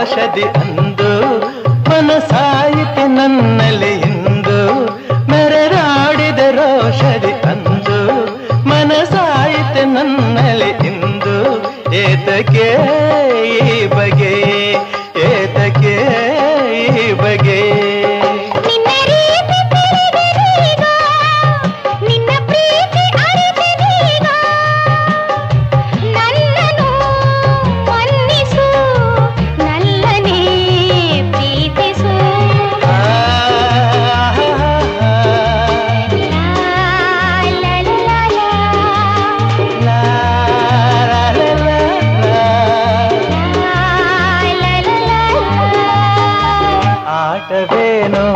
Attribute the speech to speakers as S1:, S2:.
S1: ರೋಷದಿ ಅಂದು ಮನಸಾಯಿತು ನನ್ನಲ್ಲಿ ಇಂದು ಮೆರೆದಾಡಿದ ರೋಷದಿ ಅಂದು ಮನಸಾಯಿತು ನನ್ನಲ್ಲಿ ಇಂದು ಏತಕ್ಕೆ ಈ ಬಗೆ ಏತಕ್ಕೆ ಈ ಬಗೆ ಆಟವೇನೋ